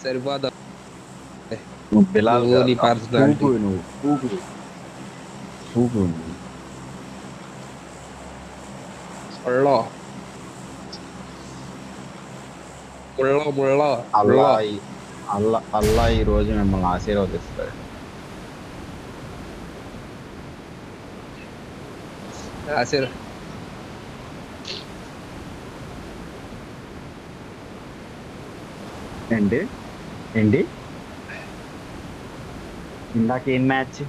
సరిపోతా నువ్వు బిలాల్ నువ్వు నీ కాదు పర్సనాలిటీ. సూపు నువ్వు సూపు నువ్వు ముళ్ళో ముళ్ళో ముళ్ళో అల్లా ముళ్ళో అల్లా ఈ రోజు మిమ్మల్ని ఆశీర్వదిస్తాడు. ఆశీర్ ఏంటి ఏంటి ఇందాకేం మ్యాచ్?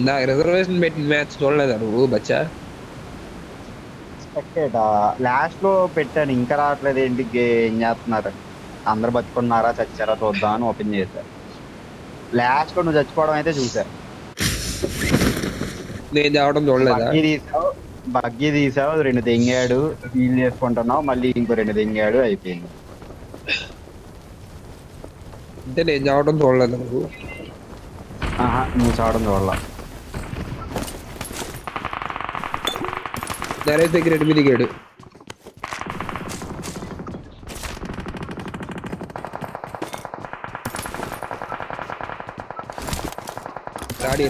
నాకు రిజర్వేషన్ పెట్టిన మ్యాచ్ చూడలేదా నువ్వు బచ్చా? లాస్ట్ లో పెట్టాను, ఇంకా రావట్లేదు ఏంటి? ఏం చేస్తున్నారు? అందరు బతుకున్నారా చచ్చారా చూద్దాం అని ఓపెన్ చేశారు. లాస్ట్ లో నువ్వు చచ్చిపోవడం అయితే చూసా. నేను చావడం చూడలేదా? బగ్గి తీసావు, 2 దెంగాడు, హీల్ చేసుకుంటున్నావు, మళ్ళీ ఇంకో 2 దెంగాడు, అయిపోయింది. అంటే నేను చావడం చూడలేదు నువ్వు. ఆహా, నువ్వు చావడం చూడాల. నరేష్ దగ్గర 8 దిగాడు.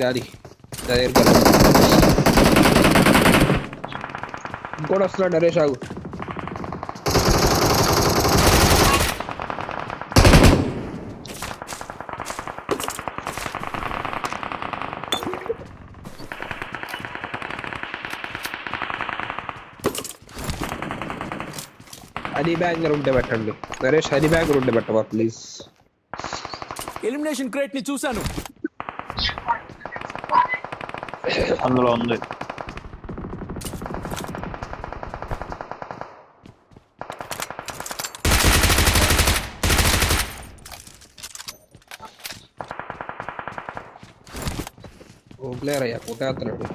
రాడి ఇంకోటి వస్తున్నాడు నరేష్, ఆగు. హనీ బ్యాంగర్ ఉంటే పెట్టండి నరేష్, హనీ బ్యాంగర్ ఉంటే పెట్టవా ప్లీజ్. ఎలిమినేషన్ క్రేట్ ని చూశాను, అందులో ఉంది. ఓ ప్లేయర్ అయ్యా కొట్టేస్తున్నాడు.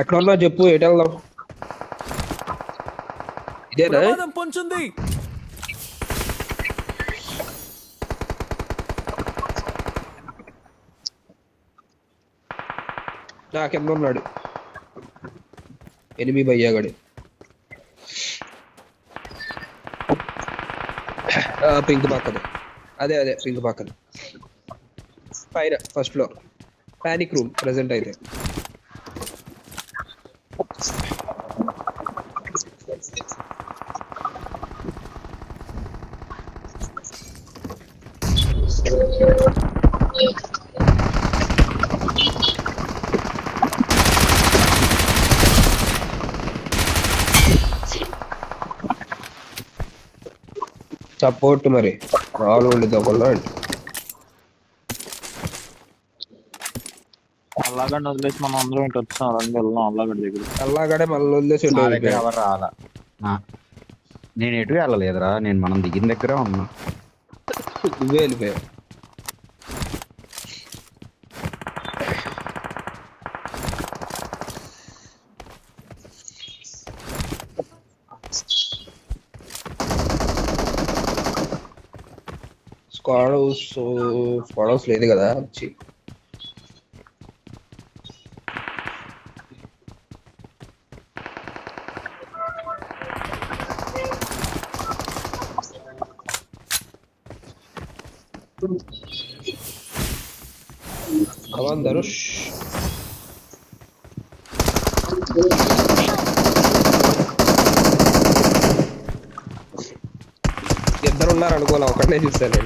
ఎక్కడ ఉన్నా చెప్పు, ఎటు వెళ్దాం? ఇదేనా? ప్రమాదం పొంచుంది. నా కింద ఉన్నాడు ఎనిమి భయ్యాగాడు. పింక్ పక్కన, అదే పింక్ పక్కన పైన first floor panic room present అయితే. సపోర్ట్ మరి రాళ్ళు ఉండేది ఒకళ్ళు అల్లాగడ్డ వదిలేసి మనం అందరం ఇటు వచ్చాం, రండి వెళ్దాం అల్లాగడ్డ దగ్గర. అలాగడే మళ్ళీ వదిలేసి నా దగ్గర ఎవరు రాలా. నేను ఎటు వెళ్ళలేదురా, నేను మనం దిగిన దగ్గరే ఉన్నా. నువ్వే వెళ్ళిపోయావు. స్క్వాడ్ హౌస్ లేదు కదా వచ్చి. Come on, Darush. ఇద్దరు ఉన్నారు అనుకోలే, ఒకటే చూస్తాను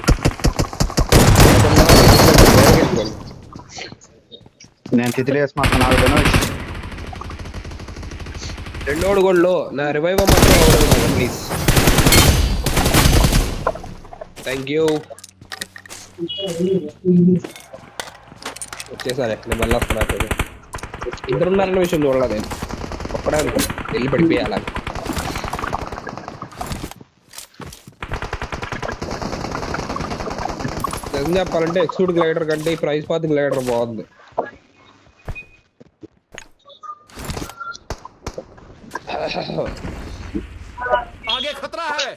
నేను తిథిలి వేసి మాట్లాడుతున్నాను. రెండోడు గోళ్ళు నా రివైవ్ మాత్రం ప్లీజ్. Thank you. వచ్చేసారి నేను మళ్ళీ వస్తున్నా. ఇద్దరు ఉన్నారన్న విషయం చూడలేదు నేను, ఒక్కడే వెళ్ళి పడిపోయాలి. నిజం చెప్పాలంటే ఎక్స్క్లూడ్ గ్లైడర్ కంటే ఈ ప్రైస్ పాత్ గ్లైడర్ బాగుంది. आगे खतरा है.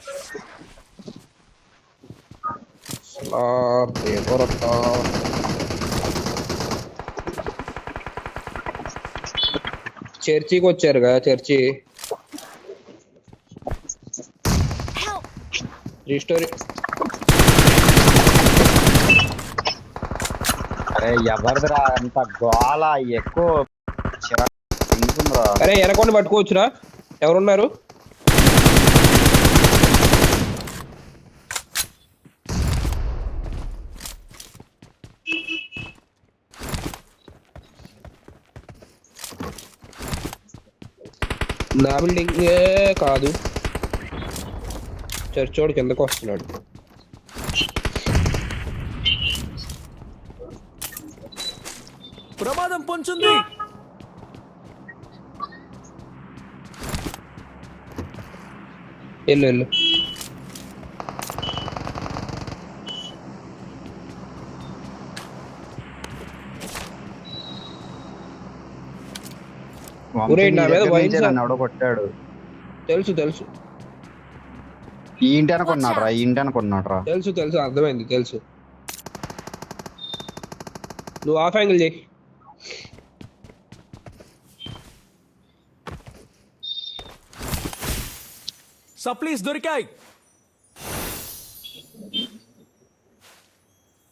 చర్చికి వచ్చారుగా చర్చి రీస్టోరీ. అరే ఎవరిదిరా అంత గోల ఎక్కువ చిరాకు తింటుందిరా. అరే ఎనకొండ పట్టుకోవచ్చురా, ఎవరున్నారు? నా బిల్డింగ్ కాదు, చర్చోడు కిందకు వస్తున్నాడు. ప్రమాదం పొంచుంది. వెళ్ళు వెళ్ళు. ఒరేయ్, నా మీద వైన్స్ నన్ను ఎవడో కొట్టాడు. తెలుసు తెలుసు ఈ ఇంటి అనుకున్నాడు రా. తెలుసు తెలుసు అర్థమైంది తెలుసు. నువ్వు హాఫ్ యాంగిల్ చేయి. సప్లీస్ దొరికాయి.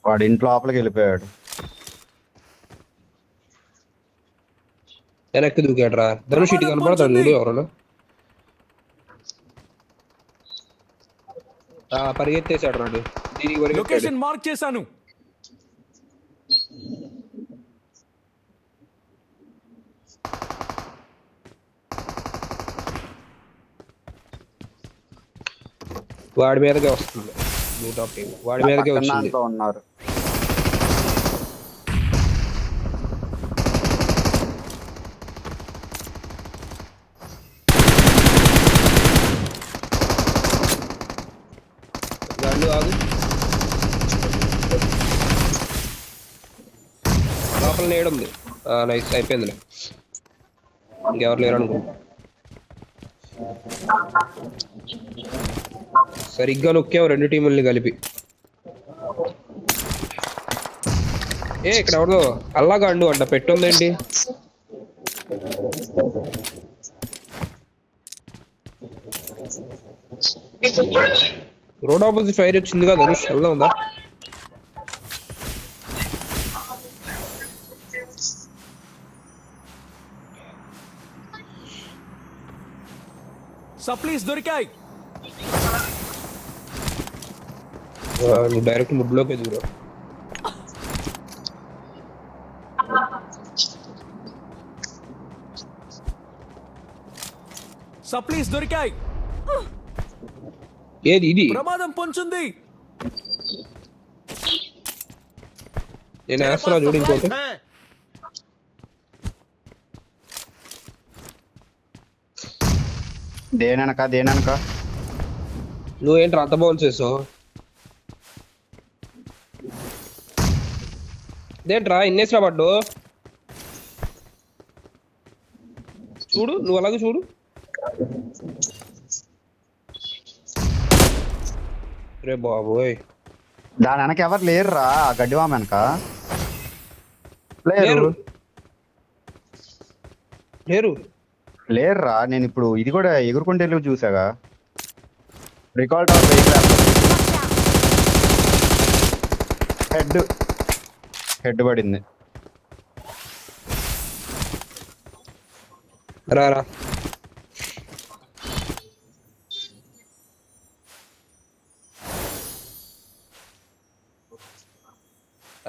వాడు ఇంటి లోపలికి వెళ్ళిపోయాడు. వెనక్కి దూకాడు రా. ధనుష్ ఇటు కనపడతాడు చూడు ఎవరన్నా. పరిగెత్తేసాడు రాడు. దీనికి పరిగెత్తాడు. లొకేషన్ మార్క్ చేశాను. వాడి మీదకే వస్తుంది. వాడి మీదకే వచ్చింది. దాంట్లో ఉన్నారు. వాళ్ళు ఆగు. లోపల నేడుంది. నైస్ అయిపోయిందిలే. ఇంకెవరు లేరు అనుకుంటా. సరిగ్గా నొక్కావు రెండు టీముల్ని కలిపి. ఇక్కడ ఎవడో అల్లాగా అండు అంట పెట్టుందేంటి? రోడ్ ఆపోజిట్ ఫైర్ వచ్చింది కదా ధనుష్, వెళ్దా ఉందా? సప్లీస్ దొరికాయి. నువ్వు డైరెక్ట్ ముడ్లోకి ఎదుగురా. సప్లీస్ దొరికాయి. ఏది ఇది? ప్రమాదం పొంచుంది. నేను వేస్తున్నా చూడు ఇంకోటి. దేననక నువ్వేంటి అంత బౌన్స్ చేసావు? దేంట్రా ఇన్నేసినా పడ్డు? చూడు నువ్వు అలాగే చూడు. రే బాబోయ్, దాని వెనక ఎవరు లేరురా గడ్డివామ వెనక. లేరురా. నేను ఇప్పుడు ఇది కూడా ఎగురుకుంటే వెళ్ళి చూసాగా. రికార్డ్ ఆఫ్ హెడ్ పడింది. రారా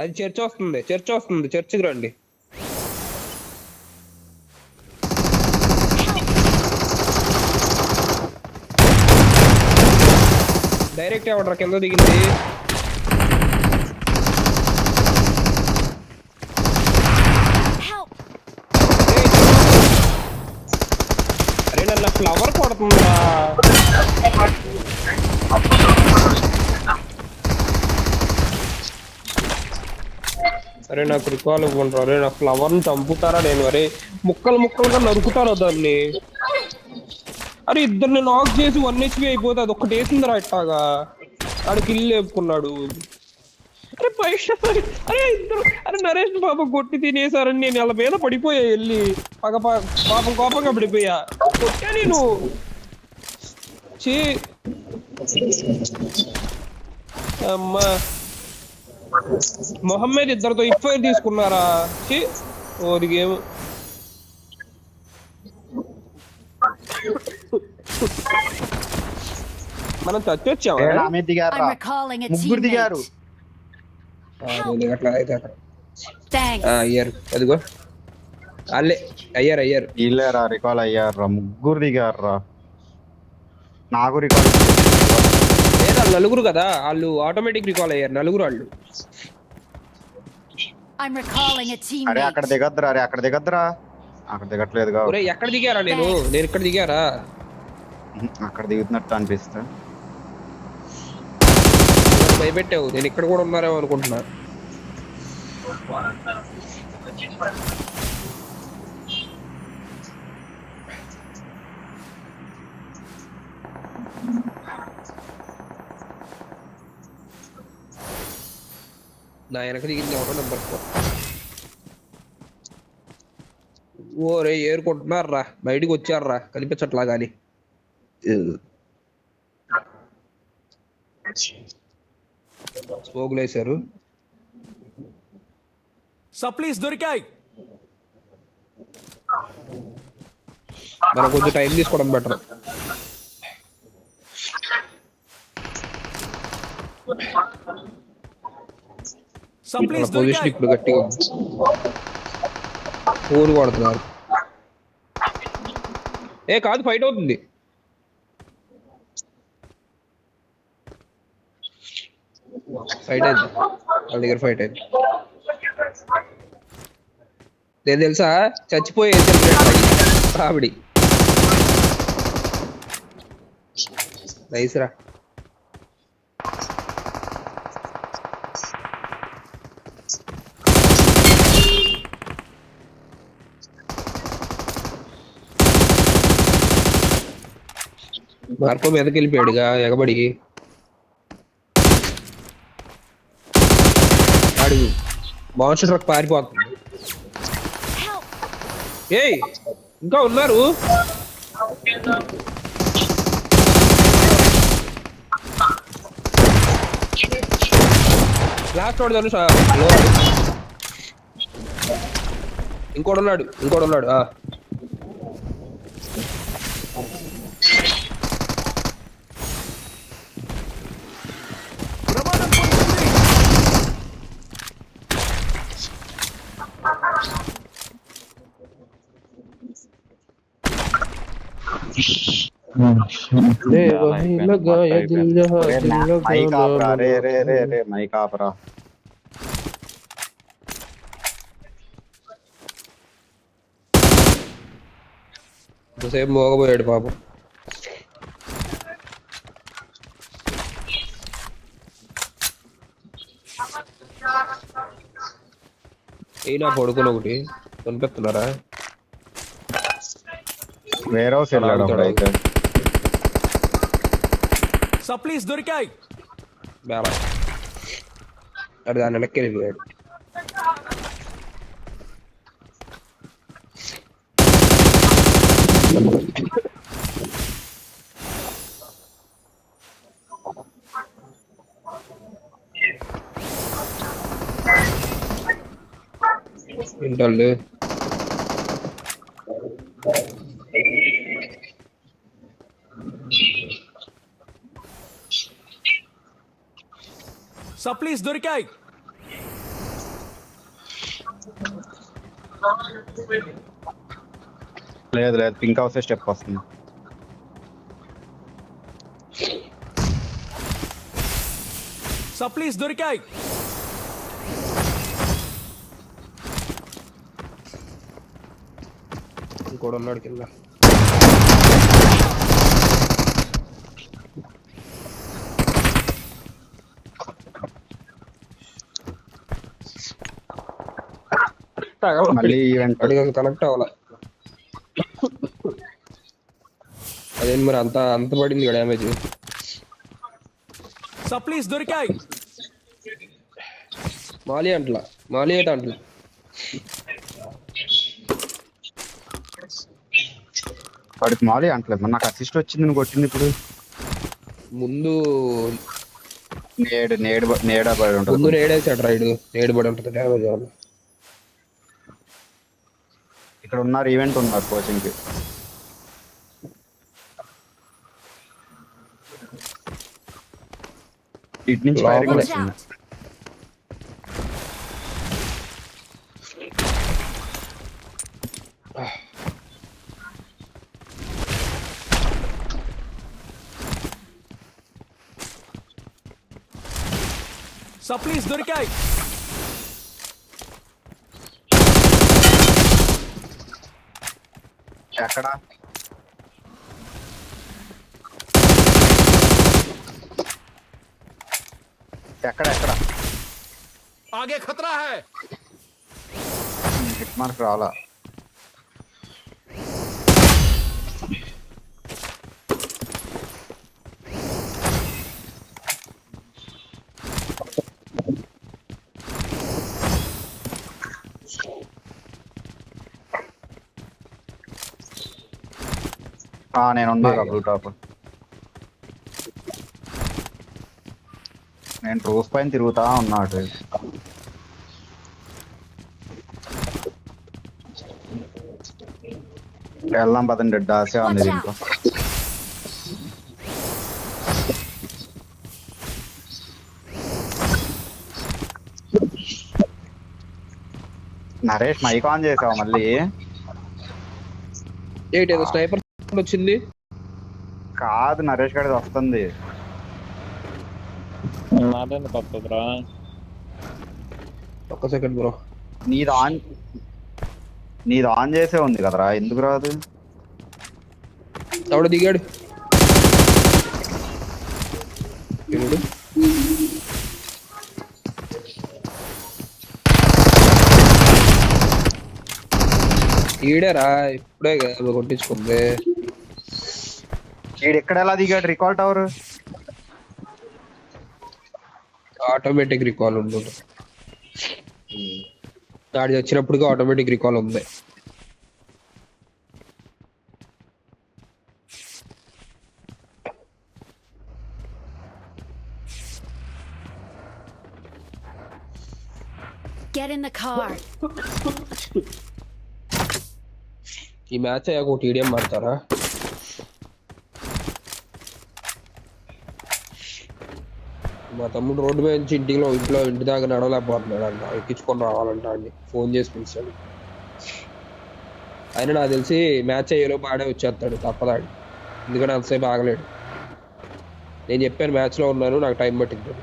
అది చర్చ్ వస్తుంది చర్చికి రండి. డైరెక్ట్ ఎవడరా కింద దిగింది? అరే నన్ను ఫ్లవర్ కొడుతుందా? అరే నాకు రికాల్ ఇవ్వండి. అరే నా ఫ్లవర్ని చంపుతారా? నేను అరే ముక్కలుగా నరుకుతారా దాన్ని? అరే ఇద్దరిని నాక్ చేసి 1 HP అయిపోతే అది ఒక్కటి వేసిందిరా ఇట్టాగా. ఆడు కిల్ లేపుకున్నాడు. అరే ఇద్దరు అరే నరేష్ బాబు కొట్టి తినేసారని నేను వాళ్ళ మీద పడిపోయా వెళ్ళి పాపం కోపంగా పడిపోయా కొట్టా నేను చీ అమ్మా మొహమ్మద్ ఇద్దరితో ఇఫ్ఐఆర్ తీసుకున్నారా చీ ఓది గేమ్ మనం చచ్చొచ్చామా నా మీద దిగారు I'm recalling a ముగ్గురు దిగారు teammate. అట్లా అయితే అక్కడ Thanks. అయ్యారు అదిగో వాళ్ళే అయ్యారు వీళ్ళేరా రికాల్ అయ్యారా ముగ్గురు దిగారా నాకు రికాల్ లేదా వాళ్ళు నలుగురు కదా వాళ్ళు ఆటోమేటిక్ రికాల్ అయ్యారు నలుగురు వాళ్ళు I'm recalling a అరే అక్కడ teammate. దిగద్దురా అక్కడ దిగట్లేదుగా ఒరే ఎక్కడ దిగారా నేను ఇక్కడ దిగారా అక్కడ దిగుతున్నట్టు అనిపిస్తా భయపెట్టావు నేను ఇక్కడ కూడా ఉన్నారేమో అనుకుంటున్నా నా వెనక దిగింది ఒకటో నెంబర్ ఓరే ఏరుకుంటున్నారా బయటికి వచ్చారా కనిపించట్లా గాని స్మోగులు వేశారు సప్లీస్ దొరికాయి. మనం కొంచెం టైం తీసుకోవడం బెటర్ సప్లీస్ పొజిషన్ దొరికాయి. ఇప్పుడు గట్టిగా ఊరు కొడుతున్నారు ఏ కాదు ఫైట్ అవుతుంది ఫైట్ అయింది వాళ్ళ దగ్గర ఫైట్ అయింది నేను తెలుసా చచ్చిపోయి ఆవిడి నైస్ రా మార్కో మీదకి వెళ్ళిపోయాడుగా ఎగబడి ఆడు మాన్స్టర్ ట్రక్ పారిపోతుంది Help! ఏయ్ ఇంకా ఉన్నారు లాస్ట్ వాడు తెలుసా ఇంకోడు ఉన్నాడు ప్రమాదం పొందుతుంది. మైక్ ఆపరా రే మైక్ ఆపరా సేపు మోగపోయాడు పాపం అయినా పడుకుని ఒకటి కనిపిస్తున్నారా వేరే హౌస్ వెళ్ళాడు ఒకడైతే సప్లీస్ దొరికాయి. బేలా అది దాని వెనక్కి వెళ్ళిపోయాడు ఏంటల్లు సప్లీస్ దొరికాయి. లేదు పింక్ హౌస్ స్టెప్ వస్తుంది సప్లీస్ దొరికాయి. ఇంకోడు ఉన్నాడు కింద మళ్ళీ ఈవెంట్ అడిగి కనెక్ట్ అవ్వాల అదేంటి మరి అంత పడింది డ్యామేజ్ సప్లీస్ దొరికాయి. మాలి అంటలా మాలి అయితే అంటలా వాడికి మాలి అంటలేదు మరి నాకు అసిస్ట్ వచ్చింది నువ్వు కొట్టింది ఇప్పుడు ముందు నేడ పడి ముందు ఉంటుంది నేడేసాడు రైడ్ నేడు పడి ఉంటుంది డ్యామేజ్ అవ్వాలి ఇక్కడ ఉన్నారు ఈవెంట్ ఉన్నారు కోచింగ్ కి ఇటు నుంచి ఫైరింగ్ లోపలే. Watch వచ్చింది out! సప్లీస్ దొరికాయి. ఎక్కడ ఎక్కడ ఎక్కడ ఆగే ఖతరా హై. హిట్ మార్క్ రావాలా నేను ఉన్నా బ్లూ టాప్ నేను రూఫ్ పైన తిరుగుతా ఉన్నాడు వెళ్దాం పదండి డాసే ఉంది దీంట్లో నరేష్ మైక్ ఆన్ చేసావు మళ్ళీ ఏంటి ఏదో స్నైపర్ వచ్చింది కాదు నరేష్ గడిది వస్తుంది నాదెందుకు వస్తుందిరా? ఒక్క సెకండ్ బ్రో నీది ఆన్ చేసే ఉంది కదరా ఎందుకు రాదు ఎవడు దిగాడు ఎవడు? ఈడేరా ఇప్పుడే కదా కొట్టించుకుంది వీడు ఎక్కడ ఎలా దిగాడు రికాల్ టవర్ ఆటోమేటిక్ రికాల్ ఉంటుంది దాడి వచ్చినప్పటికీ ఆటోమేటిక్ రికాల్ ఉంది Get in the car. ఈ మ్యాచ్ అయ్యాక ఒక టీడీఎం ఆడతారా మా తమ్ముడు రోడ్డు మీద నుంచి ఇంటి దాకా నడవలేకపోతున్నాడు అంట ఎక్కించుకొని రావాలంట అండి ఫోన్ చేసి పిలిచాడు అయినా నాకు తెలిసి మ్యాచ్ అయ్యేలో బాడే వచ్చేస్తాడు తప్పదాడు ఎందుకంటే అంతసేపు ఆగలేడు నేను చెప్పాను మ్యాచ్లో ఉన్నాను నాకు టైం పట్టింది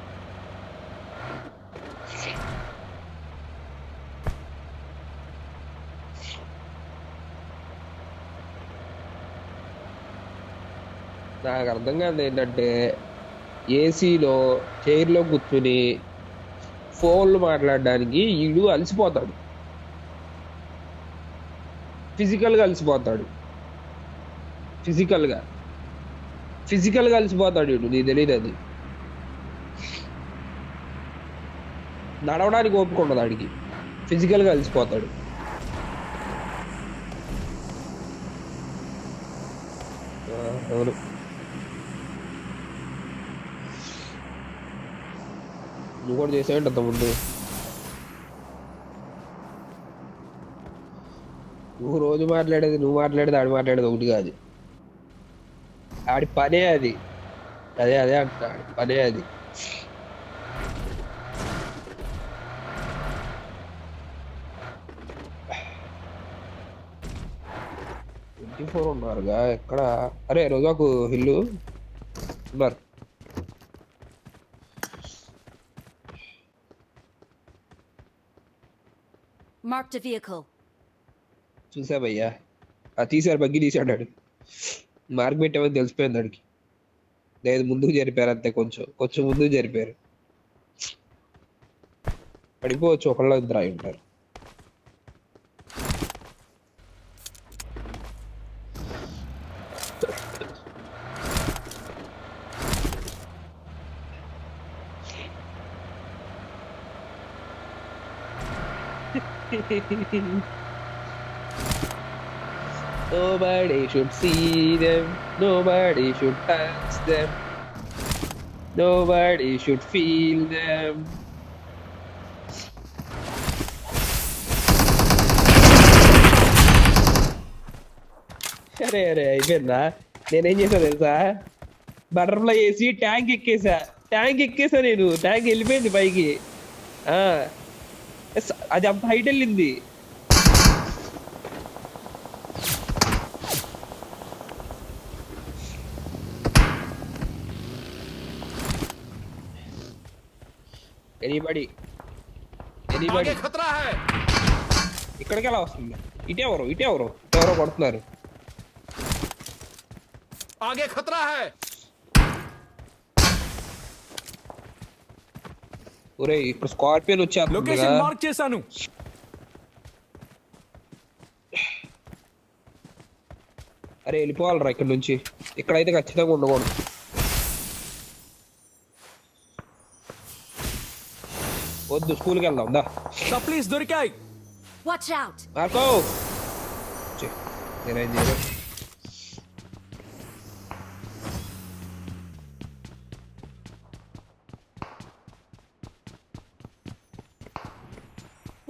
నాకు అర్థం కాదు ఏంటంటే ఏసీలో చైర్లో కూర్చుని ఫోన్లు మాట్లాడడానికి వీడు అలసిపోతాడు ఫిజికల్గా అలసిపోతాడు ఫిజికల్గా అలసిపోతాడు వీడు నీకు తెలియదు అది నడవడానికి ఓపిక ఉండదు ఆడికి ఫిజికల్గా అలసిపోతాడు అవును నువ్వు కూడా చేసావంట అంత ముందు నువ్వు రోజు మాట్లాడేది ఆడు మాట్లాడేది ఒకటి కాదు ఆడి పనే అది అదే అంట ఆడి పనే అది 24 ఉన్నారుగా ఎక్కడ అరే రోజాకు హిల్లు ఉన్నారు Marked a vehicle. చూసా భయ్యా తీసాడు బగ్గి తీసాడు ఆడు మార్క్ పెట్టామని తెలిసిపోయింది ఆడికి లేదు ముందుకు జరిపారు అంతే కొంచెం ముందుకు జరిపారు పడిపోవచ్చు ఒకళ్ళ ఇద్దరు అయి ఉంటారు Nobody should see them. Nobody should touch them. Nobody should feel them. అరే అరే అయిపోయిందా? నేనేం చేసా తెలుసా? బటర్ఫ్లై వేసి ట్యాంక్ ఎక్కేసా నేను. ట్యాంక్ వెళ్ళిపోయింది పైకి. ఆ అది అంత హైట్ వెళ్ళింది. ఎనీబడి आगे खतरा है। ఇక్కడికి ఎలా వస్తుంది? ఇటెవరు కొడుతున్నారు. आगे खतरा है। ఒరే ఇప్పుడు స్కార్పియన్ వచ్చేస్తుంది లొకేషన్ మార్క్ చేశాను। అరే వెళ్ళిపోవాలరా ఇక్కడ నుంచి. ఇక్కడైతే ఖచ్చితంగా ఉండకూడదు. వద్దు, స్కూల్కి వెళ్దాం దా. సప్లీస్ దొరికాయి। Watch out! మార్కో నేనేం చేయను.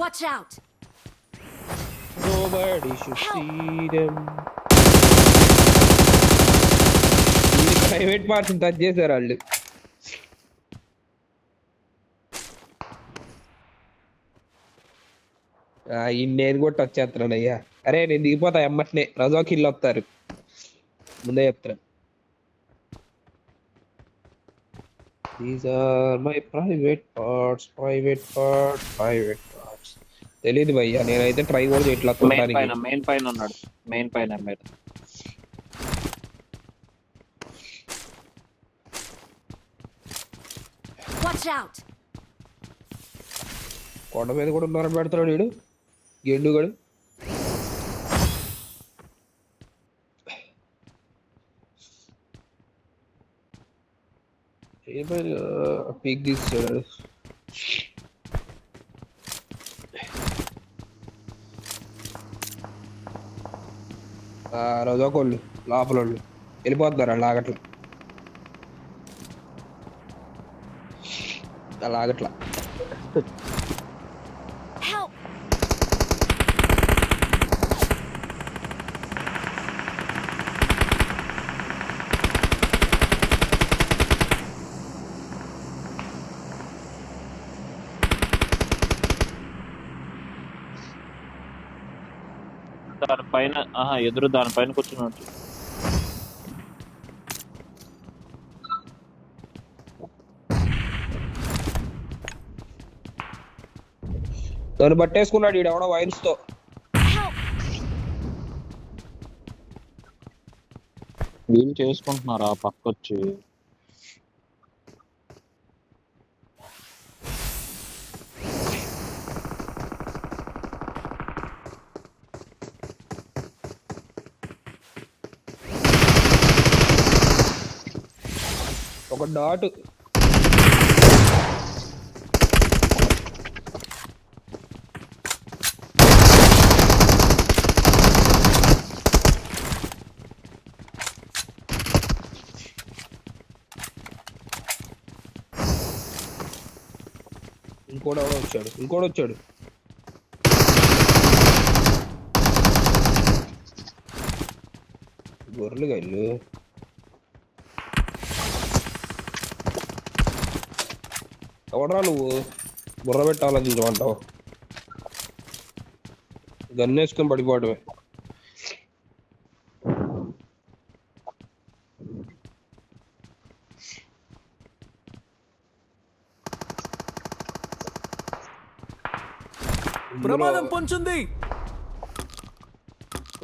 Watch out! Nobody should see them. Private parts touch చేశారు వాళ్ళు. నేను కూడా టచ్ చేస్తున్నాను అయ్యా. అరే నేను దిగిపోతా ఎమ్మటనే. రజాకి ఇల్లు వస్తారు ముందే చెప్తాను. These are my private parts. తెలీదు భయ్యా, నేనైతే ట్రై కూడా చేయట్లా. మెయిన్ పైన ఉన్నాడు. మెయిన్ పైన మీరు Watch out! కొండ మీద కూడా ఉన్నారని పెడుతున్నాడు వీడు గెండుగాడు. పీక్ తీస్తాడు. రోజాకోళ్ళు లోపల వాళ్ళు వెళ్ళిపోతున్నారు. వాళ్ళు ఆగట్లా. Help! దానిపైన ఎదురు దానిపైన కూర్చున్నట్టు. దాన్ని పట్టేసుకున్నాడు ఈడు ఎవడో వైర్స్ తో. వీళ్ళు చేసుకుంటున్నారు ఆ పక్క వచ్చి. ఒక డాట్. ఇంకోటి వచ్చాడు. గొర్రెలు గల్లు ఎవడరా నువ్వు? బుర్ర పెట్టాలని చూడమంటావు? గన్నేసుకొని పడిపోవడమే. ప్రమాదం పొంచుంది।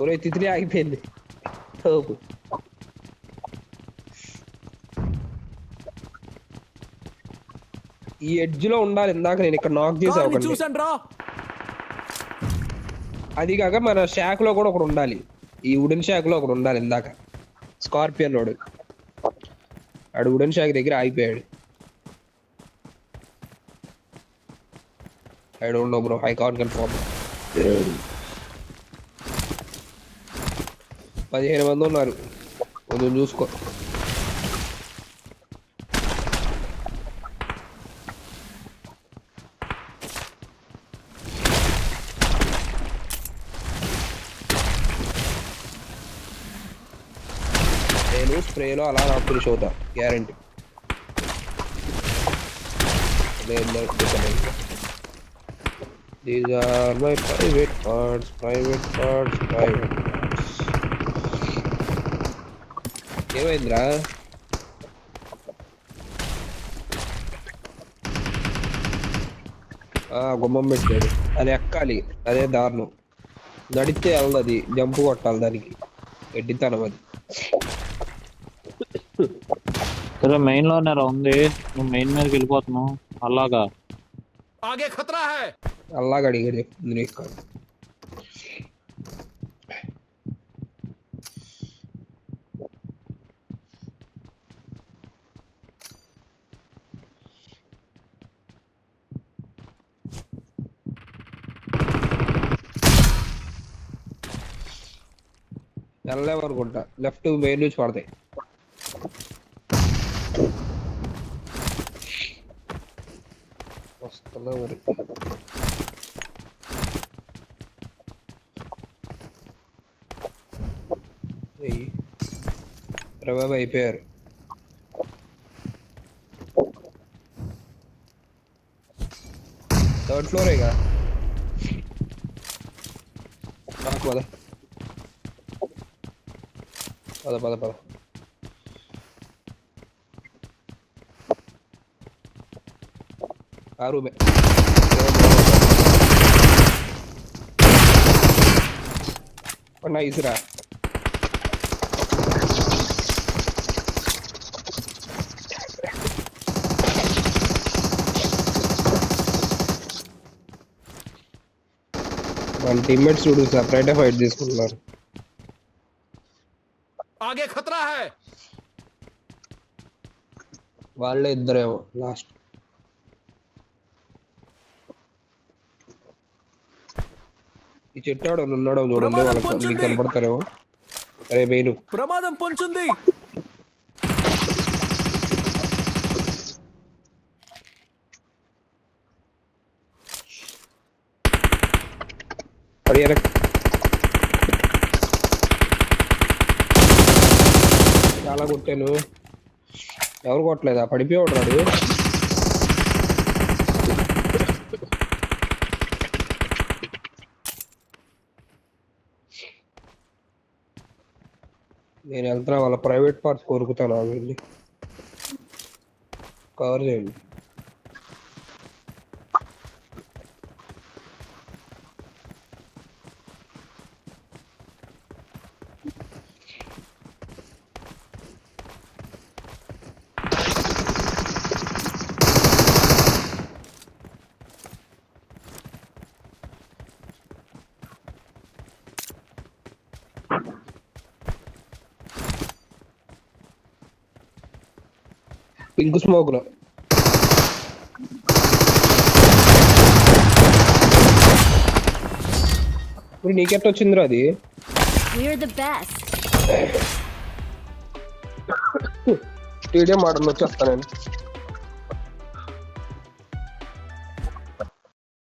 ఒరే తిత్రి ఆగిపోయింది. తోపు. ఈ ఎడ్జ్ లో ఉండాలి. ఇందాక నేను ఇక్కడ నాక్ చేసావు. చూసండ్రా। అది కాక మన షాక్ లో కూడా ఒకడు ఉండాలి. ఈ వుడెన్ షాక్ లో ఒకడు ఉండాలి. ఇందాక స్కార్పియన్ వాడు ఆడు వుడెన్ షాక్ దగ్గర ఆగిపోయాడు. I don't know bro, I can't confirm. పదిహేను మంది ఉన్నారు, కొంచెం చూసుకో. నేను స్ప్రేలో అలా నాకు ఫినిష్ అవుతా guarantee. These are my private parts. ఏమైందిరా? గుమ్మం పెట్టాడు, అది ఎక్కాలి, అదే దారుణం. నడిస్తే వెళ్ళదు, జంపు కొట్టాలి దానికి, ఎడ్డితనం అది. సరే మెయిన్ లోనే ఉంది, నువ్వు మెయిన్ మీదకి వెళ్ళిపోతున్నావు. అలాగా आगे खतरा है. అలాగ అడిగాడు చెప్తుంది నీకు కాదు. వెళ్ళలేమనుకుంటా, లెఫ్ట్ మెయిన్ నుంచి పడతాయి. వస్తున్నా మరి. రబాబు అయిపోయారు. థర్డ్ ఫ్లోరేగా. పద పద పద పద. ఆ రూమే. నైస్ రా. వాళ్ళ టీమ్మేట్స్ చూడు సపరేట్ ఫైట్ తీసుకుంటున్నారు. आगे खतरा है. వాళ్ళే ఇద్దరేమో లాస్ట్. ఈ చెట్టాడు ఉన్నాడో చూడండి, వాళ్ళకి మీకు కనపడతారేమో. అరే మెయిన్ ప్రమాదం పొంచుంది. అది చాలా కొట్టాను, ఎవరు కొట్టలేదా? పడిపోయాడు రాడు. నేను వెళ్తున్నా, వాళ్ళ ప్రైవేట్ పార్ట్స్ కొరుకుతాను. వెళ్ళి కవర్ చేయండి. పింక్ స్మోక్ లో నీకెట్ వచ్చిందిరా అది? We're the best. స్టేడియం ఆడని వచ్చేస్తా నేను.